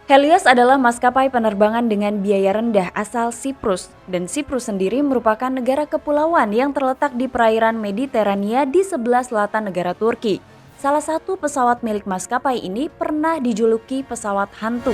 Helios adalah maskapai penerbangan dengan biaya rendah asal Siprus, dan Siprus sendiri merupakan negara kepulauan yang terletak di perairan Mediterania di sebelah selatan negara Turki. Salah satu pesawat milik maskapai ini pernah dijuluki pesawat hantu.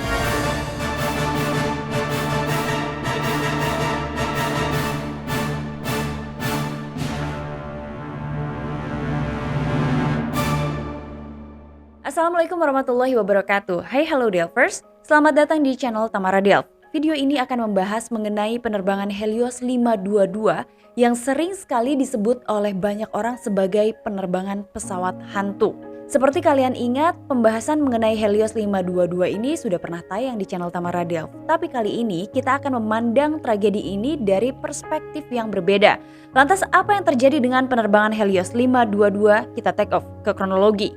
Assalamualaikum warahmatullahi wabarakatuh. Hai halo Delvers, selamat datang di channel Tamara Delv. Video ini akan membahas mengenai penerbangan Helios 522 yang sering sekali disebut oleh banyak orang sebagai penerbangan pesawat hantu. Seperti kalian ingat, pembahasan mengenai Helios 522 ini sudah pernah tayang di channel Tamara Delv. Tapi kali ini kita akan memandang tragedi ini dari perspektif yang berbeda. Lantas apa yang terjadi dengan penerbangan Helios 522? Kita take off ke kronologi.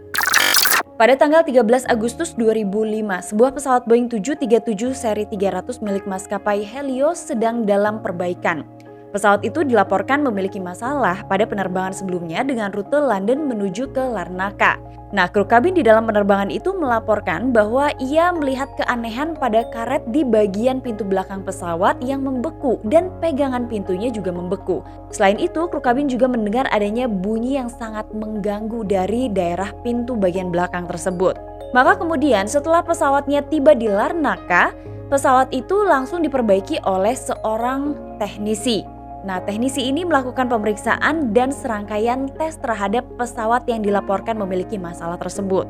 Pada tanggal 13 Agustus 2005, sebuah pesawat Boeing 737 seri 300 milik maskapai Helios sedang dalam perbaikan. Pesawat itu dilaporkan memiliki masalah pada penerbangan sebelumnya dengan rute London menuju ke Larnaca. Nah, kru kabin di dalam penerbangan itu melaporkan bahwa ia melihat keanehan pada karet di bagian pintu belakang pesawat yang membeku dan pegangan pintunya juga membeku. Selain itu, kru kabin juga mendengar adanya bunyi yang sangat mengganggu dari daerah pintu bagian belakang tersebut. Maka kemudian setelah pesawatnya tiba di Larnaca, pesawat itu langsung diperbaiki oleh seorang teknisi. Nah, teknisi ini melakukan pemeriksaan dan serangkaian tes terhadap pesawat yang dilaporkan memiliki masalah tersebut.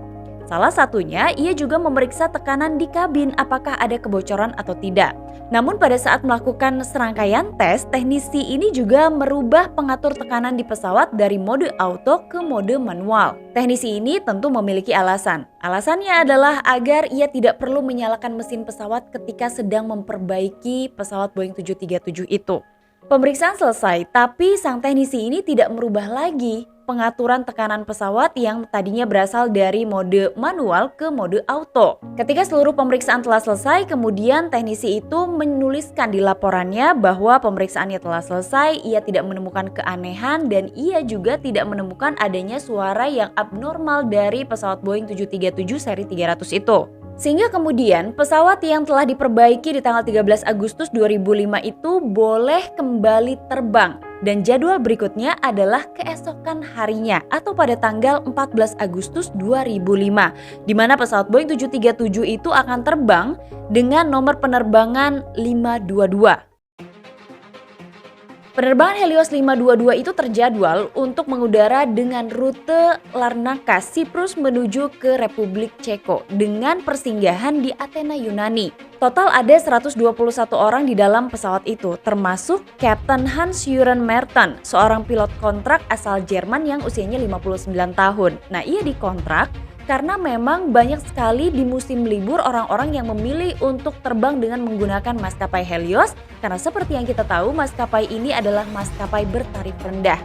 Salah satunya, ia juga memeriksa tekanan di kabin apakah ada kebocoran atau tidak. Namun pada saat melakukan serangkaian tes, teknisi ini juga merubah pengatur tekanan di pesawat dari mode auto ke mode manual. Teknisi ini tentu memiliki alasan. Alasannya adalah agar ia tidak perlu menyalakan mesin pesawat ketika sedang memperbaiki pesawat Boeing 737 itu. Pemeriksaan selesai, tapi sang teknisi ini tidak merubah lagi pengaturan tekanan pesawat yang tadinya berasal dari mode manual ke mode auto. Ketika seluruh pemeriksaan telah selesai, kemudian teknisi itu menuliskan di laporannya bahwa pemeriksaannya telah selesai, ia tidak menemukan keanehan dan ia juga tidak menemukan adanya suara yang abnormal dari pesawat Boeing 737 seri 300 itu. Sehingga kemudian pesawat yang telah diperbaiki di tanggal 13 Agustus 2005 itu boleh kembali terbang. Dan jadwal berikutnya adalah keesokan harinya atau pada tanggal 14 Agustus 2005. Di mana pesawat Boeing 737 itu akan terbang dengan nomor penerbangan 522. Penerbangan Helios 522 itu terjadwal untuk mengudara dengan rute Larnaca, Siprus menuju ke Republik Ceko dengan persinggahan di Athena, Yunani. Total ada 121 orang di dalam pesawat itu, termasuk Kapten Hans-Jürgen Merton, seorang pilot kontrak asal Jerman yang usianya 59 tahun. Nah, ia dikontrak karena memang banyak sekali di musim libur orang-orang yang memilih untuk terbang dengan menggunakan maskapai Helios karena seperti yang kita tahu maskapai ini adalah maskapai bertarif rendah.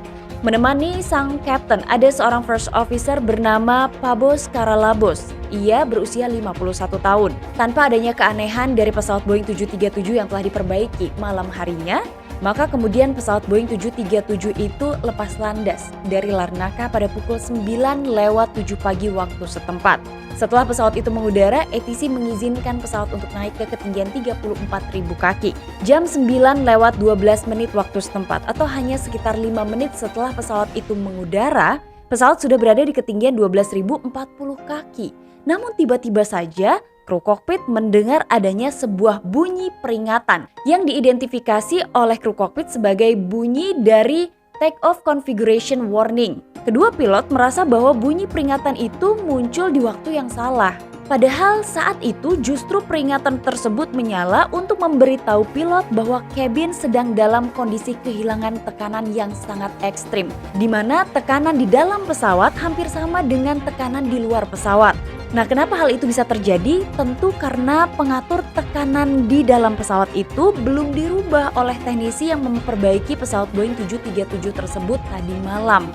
Menemani sang kapten ada seorang first officer bernama Pabos Karalabos. Ia berusia 51 tahun. Tanpa adanya keanehan dari pesawat Boeing 737 yang telah diperbaiki malam harinya, maka kemudian pesawat Boeing 737 itu lepas landas dari Larnaca pada pukul 9:07 pagi waktu setempat. Setelah pesawat itu mengudara, ATC mengizinkan pesawat untuk naik ke ketinggian 34.000 kaki. Jam 9:12 waktu setempat atau hanya sekitar 5 menit setelah pesawat itu mengudara, pesawat sudah berada di ketinggian 12.040 kaki. Namun tiba-tiba saja kru kokpit mendengar adanya sebuah bunyi peringatan yang diidentifikasi oleh kru kokpit sebagai bunyi dari take off configuration warning. Kedua pilot merasa bahwa bunyi peringatan itu muncul di waktu yang salah. Padahal saat itu justru peringatan tersebut menyala untuk memberitahu pilot bahwa kabin sedang dalam kondisi kehilangan tekanan yang sangat ekstrim, di mana tekanan di dalam pesawat hampir sama dengan tekanan di luar pesawat. Nah, kenapa hal itu bisa terjadi? Tentu karena pengatur tekanan di dalam pesawat itu belum dirubah oleh teknisi yang memperbaiki pesawat Boeing 737 tersebut tadi malam.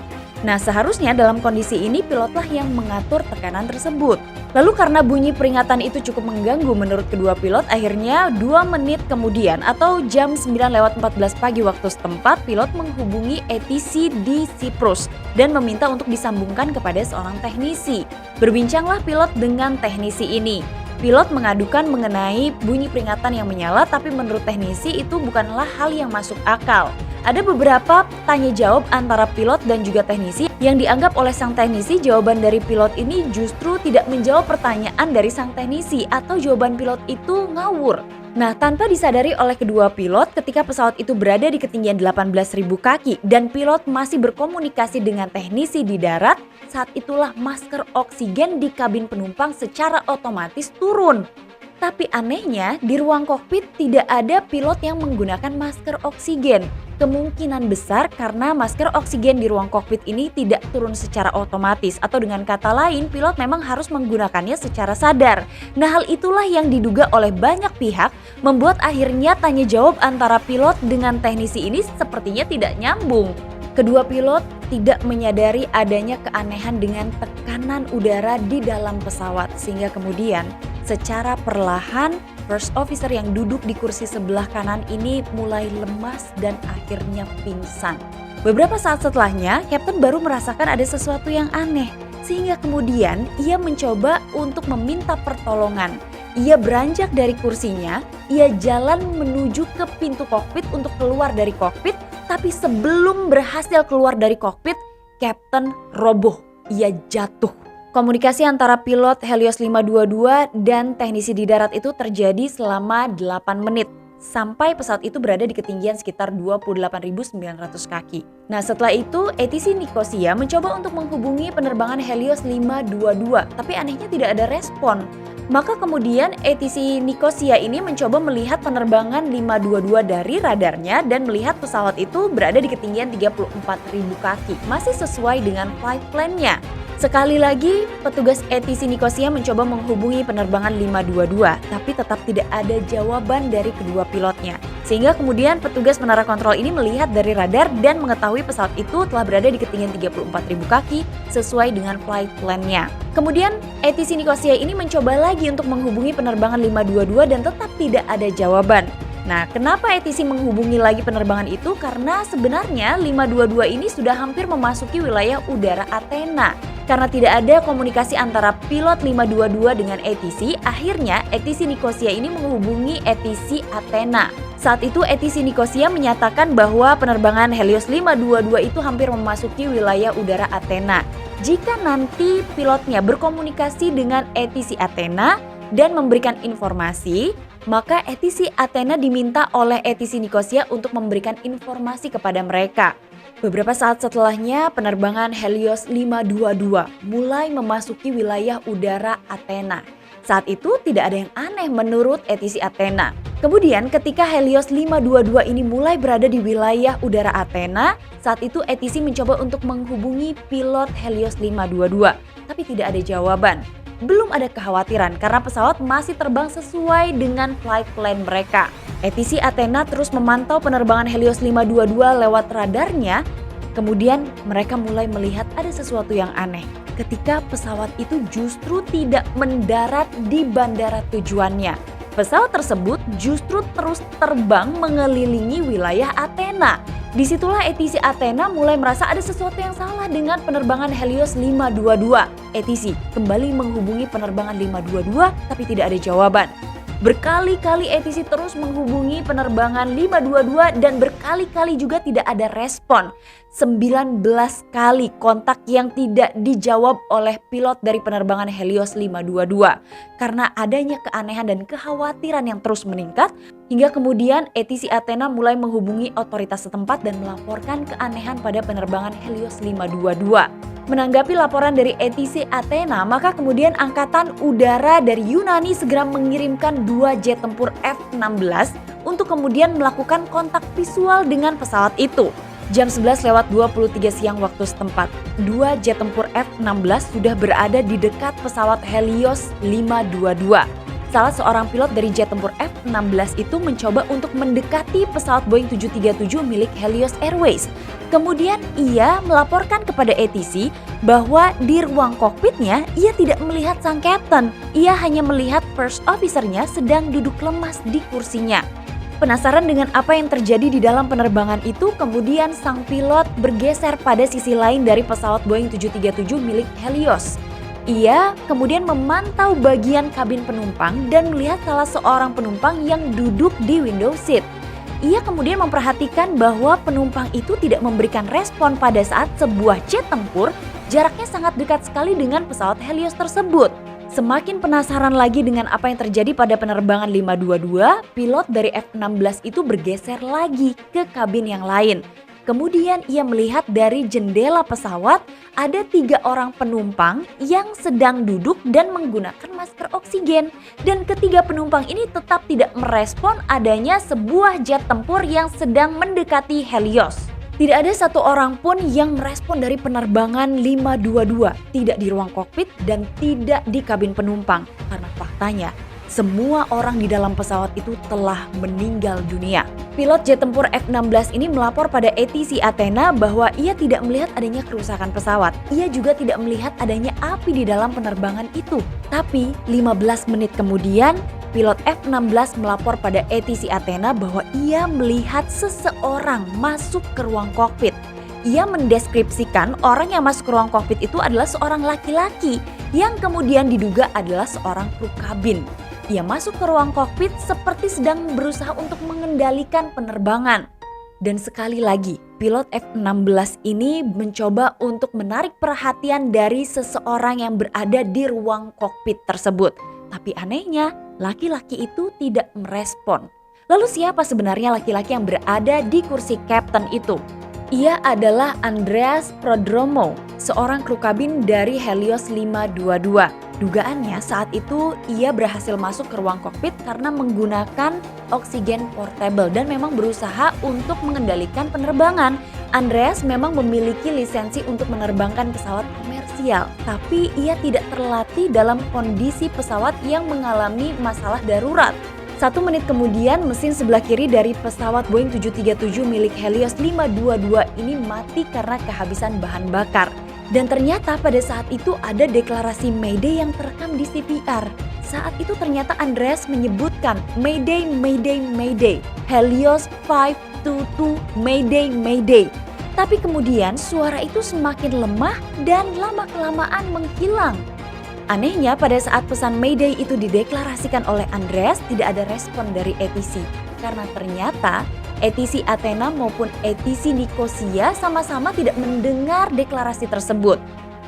Nah, seharusnya dalam kondisi ini pilotlah yang mengatur tekanan tersebut. Lalu karena bunyi peringatan itu cukup mengganggu menurut kedua pilot, akhirnya 2 menit kemudian atau jam 9:14 pagi waktu setempat, pilot menghubungi ATC di Siprus dan meminta untuk disambungkan kepada seorang teknisi. Berbincanglah pilot dengan teknisi ini. Pilot mengadukan mengenai bunyi peringatan yang menyala, tapi menurut teknisi itu bukanlah hal yang masuk akal. Ada beberapa tanya jawab antara pilot dan juga teknisi yang dianggap oleh sang teknisi jawaban dari pilot ini justru tidak menjawab pertanyaan dari sang teknisi atau jawaban pilot itu ngawur. Nah, tanpa disadari oleh kedua pilot ketika pesawat itu berada di ketinggian 18.000 kaki dan pilot masih berkomunikasi dengan teknisi di darat, saat itulah masker oksigen di kabin penumpang secara otomatis turun. Tapi anehnya di ruang kokpit tidak ada pilot yang menggunakan masker oksigen. Kemungkinan besar karena masker oksigen di ruang kokpit ini tidak turun secara otomatis, atau dengan kata lain pilot memang harus menggunakannya secara sadar. Nah, hal itulah yang diduga oleh banyak pihak membuat akhirnya tanya jawab antara pilot dengan teknisi ini sepertinya tidak nyambung. Kedua pilot tidak menyadari adanya keanehan dengan tekanan udara di dalam pesawat, sehingga kemudian secara perlahan first officer yang duduk di kursi sebelah kanan ini mulai lemas dan akhirnya pingsan. Beberapa saat setelahnya, Kapten baru merasakan ada sesuatu yang aneh, sehingga kemudian ia mencoba untuk meminta pertolongan. Ia beranjak dari kursinya, ia jalan menuju ke pintu kokpit untuk keluar dari kokpit, tapi sebelum berhasil keluar dari kokpit, Kapten roboh, ia jatuh. Komunikasi antara pilot Helios 522 dan teknisi di darat itu terjadi selama 8 menit. Sampai pesawat itu berada di ketinggian sekitar 28.900 kaki. Nah, setelah itu ATC Nicosia mencoba untuk menghubungi penerbangan Helios 522, tapi anehnya tidak ada respon. Maka kemudian ATC Nicosia ini mencoba melihat penerbangan 522 dari radarnya dan melihat pesawat itu berada di ketinggian 34.000 kaki, masih sesuai dengan flight plan-nya. Sekali lagi, petugas ATC Nicosia mencoba menghubungi penerbangan 522, tapi tetap tidak ada jawaban dari kedua pilotnya. Sehingga kemudian petugas menara kontrol ini melihat dari radar dan mengetahui pesawat itu telah berada di ketinggian 34.000 kaki sesuai dengan flight plan-nya. Kemudian ATC Nicosia ini mencoba lagi untuk menghubungi penerbangan 522 dan tetap tidak ada jawaban. Nah, kenapa ATC menghubungi lagi penerbangan itu? Karena sebenarnya 522 ini sudah hampir memasuki wilayah udara Athena. Karena tidak ada komunikasi antara pilot 522 dengan ATC, akhirnya ATC Nicosia ini menghubungi ATC Athena. Saat itu ATC Nicosia menyatakan bahwa penerbangan Helios 522 itu hampir memasuki wilayah udara Athena. Jika nanti pilotnya berkomunikasi dengan ATC Athena dan memberikan informasi, maka ATC Athena diminta oleh ATC Nicosia untuk memberikan informasi kepada mereka. Beberapa saat setelahnya, penerbangan Helios 522 mulai memasuki wilayah udara Athena. Saat itu tidak ada yang aneh menurut ATC Athena. Kemudian ketika Helios 522 ini mulai berada di wilayah udara Athena, saat itu ATC mencoba untuk menghubungi pilot Helios 522, tapi tidak ada jawaban. Belum ada kekhawatiran karena pesawat masih terbang sesuai dengan flight plan mereka. ATC Athena terus memantau penerbangan Helios 522 lewat radarnya. Kemudian mereka mulai melihat ada sesuatu yang aneh ketika pesawat itu justru tidak mendarat di bandara tujuannya. Pesawat tersebut justru terus terbang mengelilingi wilayah Athena. Disitulah ATC Athena mulai merasa ada sesuatu yang salah dengan penerbangan Helios 522. ATC kembali menghubungi penerbangan 522 tapi tidak ada jawaban. Berkali-kali ATC terus menghubungi penerbangan 522 dan berkali-kali juga tidak ada respon. 19 kali kontak yang tidak dijawab oleh pilot dari penerbangan Helios 522. Karena adanya keanehan dan kekhawatiran yang terus meningkat, hingga kemudian ATC Athena mulai menghubungi otoritas setempat dan melaporkan keanehan pada penerbangan Helios 522. Menanggapi laporan dari ATC Athena, maka kemudian Angkatan Udara dari Yunani segera mengirimkan 2 jet tempur F-16 untuk kemudian melakukan kontak visual dengan pesawat itu. Jam 11:23 siang waktu setempat, 2 jet tempur F-16 sudah berada di dekat pesawat Helios 522. Salah seorang pilot dari jet tempur F-16 itu mencoba untuk mendekati pesawat Boeing 737 milik Helios Airways. Kemudian ia melaporkan kepada ATC bahwa di ruang kokpitnya ia tidak melihat sang kapten. Ia hanya melihat first officer-nya sedang duduk lemas di kursinya. Penasaran dengan apa yang terjadi di dalam penerbangan itu, kemudian sang pilot bergeser pada sisi lain dari pesawat Boeing 737 milik Helios. Ia kemudian memantau bagian kabin penumpang dan melihat salah seorang penumpang yang duduk di window seat. Ia kemudian memperhatikan bahwa penumpang itu tidak memberikan respon pada saat sebuah jet tempur jaraknya sangat dekat sekali dengan pesawat Helios tersebut. Semakin penasaran lagi dengan apa yang terjadi pada penerbangan 522, pilot dari F-16 itu bergeser lagi ke kabin yang lain. Kemudian ia melihat dari jendela pesawat ada 3 orang penumpang yang sedang duduk dan menggunakan masker oksigen. Dan ketiga penumpang ini tetap tidak merespon adanya sebuah jet tempur yang sedang mendekati Helios. Tidak ada satu orang pun yang merespon dari penerbangan 522, tidak di ruang kokpit dan tidak di kabin penumpang. Karena faktanya, semua orang di dalam pesawat itu telah meninggal dunia. Pilot jet tempur F-16 ini melapor pada ATC Athena bahwa ia tidak melihat adanya kerusakan pesawat. Ia juga tidak melihat adanya api di dalam penerbangan itu. Tapi 15 menit kemudian, pilot F-16 melapor pada ATC Athena bahwa ia melihat seseorang masuk ke ruang kokpit. Ia mendeskripsikan orang yang masuk ke ruang kokpit itu adalah seorang laki-laki yang kemudian diduga adalah seorang kru kabin. Ia masuk ke ruang kokpit seperti sedang berusaha untuk mengendalikan penerbangan. Dan sekali lagi, pilot F-16 ini mencoba untuk menarik perhatian dari seseorang yang berada di ruang kokpit tersebut. Tapi anehnya, laki-laki itu tidak merespon. Lalu siapa sebenarnya laki-laki yang berada di kursi kapten itu? Ia adalah Andreas Prodromou, seorang kru kabin dari Helios 522. Dugaannya saat itu ia berhasil masuk ke ruang kokpit karena menggunakan oksigen portable dan memang berusaha untuk mengendalikan penerbangan. Andreas memang memiliki lisensi untuk menerbangkan pesawat komersial, tapi ia tidak terlatih dalam kondisi pesawat yang mengalami masalah darurat. 1 menit kemudian, mesin sebelah kiri dari pesawat Boeing 737 milik Helios 522 ini mati karena kehabisan bahan bakar. Dan ternyata pada saat itu ada deklarasi Mayday yang terekam di CPR. Saat itu ternyata Andreas menyebutkan Mayday, Mayday, Mayday, Helios 522 Mayday, Mayday. Tapi kemudian suara itu semakin lemah dan lama-kelamaan menghilang. Anehnya pada saat pesan Mayday itu dideklarasikan oleh Andreas tidak ada respon dari ATC. Karena ternyata ATC Athena maupun ATC Nicosia sama-sama tidak mendengar deklarasi tersebut.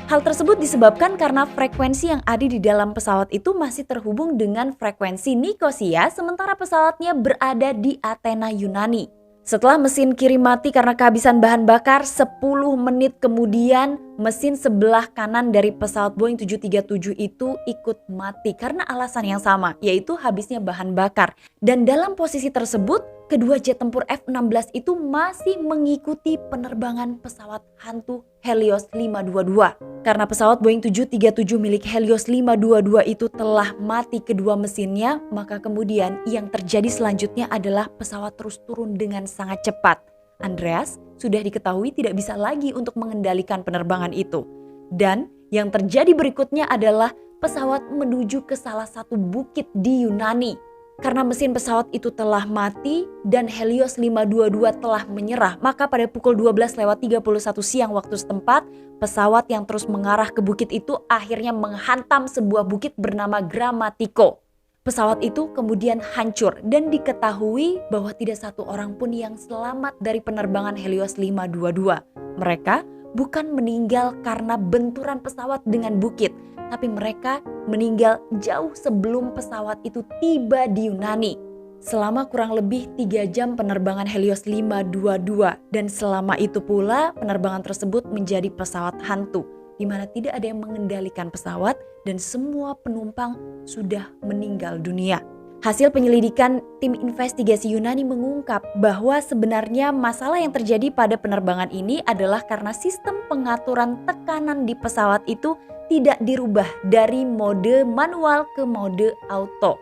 Hal tersebut disebabkan karena frekuensi yang ada di dalam pesawat itu masih terhubung dengan frekuensi Nicosia sementara pesawatnya berada di Athena Yunani. Setelah mesin kiri mati karena kehabisan bahan bakar, 10 menit kemudian mesin sebelah kanan dari pesawat Boeing 737 itu ikut mati karena alasan yang sama, yaitu habisnya bahan bakar. Dan dalam posisi tersebut, kedua jet tempur F-16 itu masih mengikuti penerbangan pesawat hantu Helios 522. Karena pesawat Boeing 737 milik Helios 522 itu telah mati kedua mesinnya, maka kemudian yang terjadi selanjutnya adalah pesawat terus turun dengan sangat cepat. Andreas sudah diketahui tidak bisa lagi untuk mengendalikan penerbangan itu. Dan yang terjadi berikutnya adalah pesawat menuju ke salah satu bukit di Yunani. Karena mesin pesawat itu telah mati dan Helios 522 telah menyerah, maka pada pukul 12:31 siang waktu setempat, pesawat yang terus mengarah ke bukit itu akhirnya menghantam sebuah bukit bernama Gramatiko. Pesawat itu kemudian hancur dan diketahui bahwa tidak satu orang pun yang selamat dari penerbangan Helios 522. Mereka bukan meninggal karena benturan pesawat dengan bukit, tapi mereka meninggal jauh sebelum pesawat itu tiba di Yunani. Selama kurang lebih 3 jam penerbangan Helios 522 dan selama itu pula penerbangan tersebut menjadi pesawat hantu di mana tidak ada yang mengendalikan pesawat dan semua penumpang sudah meninggal dunia. Hasil penyelidikan tim investigasi Yunani mengungkap bahwa sebenarnya masalah yang terjadi pada penerbangan ini adalah karena sistem pengaturan tekanan di pesawat itu tidak dirubah dari mode manual ke mode auto.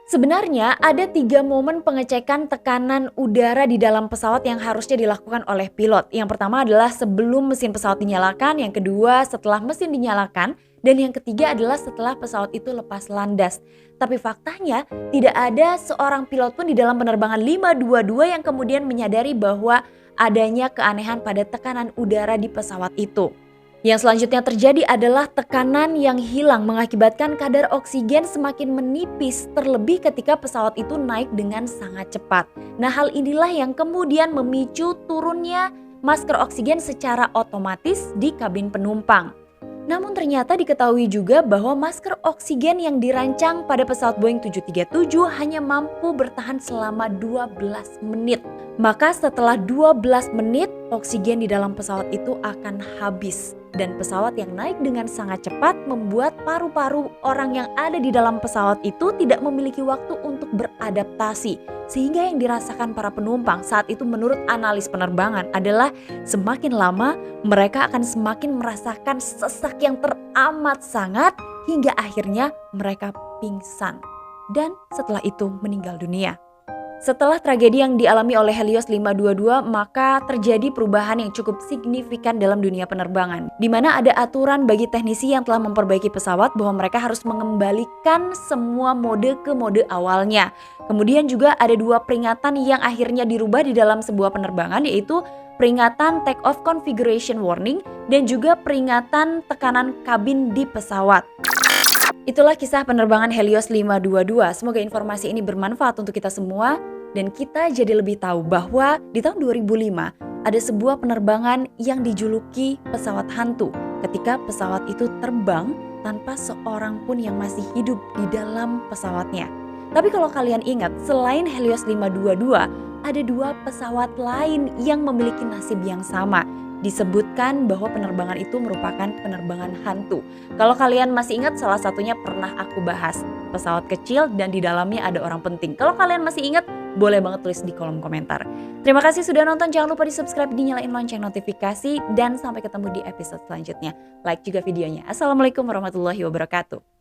Sebenarnya ada 3 momen pengecekan tekanan udara di dalam pesawat yang harusnya dilakukan oleh pilot. Yang pertama adalah sebelum mesin pesawat dinyalakan, yang kedua setelah mesin dinyalakan, dan yang ketiga adalah setelah pesawat itu lepas landas. Tapi faktanya tidak ada seorang pilot pun di dalam penerbangan 522 yang kemudian menyadari bahwa adanya keanehan pada tekanan udara di pesawat itu. Yang selanjutnya terjadi adalah tekanan yang hilang mengakibatkan kadar oksigen semakin menipis, terlebih ketika pesawat itu naik dengan sangat cepat. Nah, hal inilah yang kemudian memicu turunnya masker oksigen secara otomatis di kabin penumpang. Namun ternyata diketahui juga bahwa masker oksigen yang dirancang pada pesawat Boeing 737 hanya mampu bertahan selama 12 menit. Maka setelah 12 menit, oksigen di dalam pesawat itu akan habis. Dan pesawat yang naik dengan sangat cepat membuat paru-paru orang yang ada di dalam pesawat itu tidak memiliki waktu untuk beradaptasi. Sehingga yang dirasakan para penumpang saat itu menurut analis penerbangan adalah semakin lama mereka akan semakin merasakan sesak yang teramat sangat hingga akhirnya mereka pingsan. Dan setelah itu meninggal dunia. Setelah tragedi yang dialami oleh Helios 522, maka terjadi perubahan yang cukup signifikan dalam dunia penerbangan, di mana ada aturan bagi teknisi yang telah memperbaiki pesawat bahwa mereka harus mengembalikan semua mode ke mode awalnya. Kemudian juga ada 2 peringatan yang akhirnya dirubah di dalam sebuah penerbangan, yaitu peringatan take off configuration warning dan juga peringatan tekanan kabin di pesawat. Itulah kisah penerbangan Helios 522. Semoga informasi ini bermanfaat untuk kita semua dan kita jadi lebih tahu bahwa di tahun 2005 ada sebuah penerbangan yang dijuluki pesawat hantu ketika pesawat itu terbang tanpa seorang pun yang masih hidup di dalam pesawatnya. Tapi kalau kalian ingat, selain Helios 522, ada 2 pesawat lain yang memiliki nasib yang sama. Disebutkan bahwa penerbangan itu merupakan penerbangan hantu. Kalau kalian masih ingat, salah satunya pernah aku bahas. Pesawat kecil dan di dalamnya ada orang penting. Kalau kalian masih ingat, boleh banget tulis di kolom komentar. Terima kasih sudah nonton, jangan lupa di subscribe, dinyalain lonceng notifikasi, dan sampai ketemu di episode selanjutnya. Like juga videonya. Assalamualaikum warahmatullahi wabarakatuh.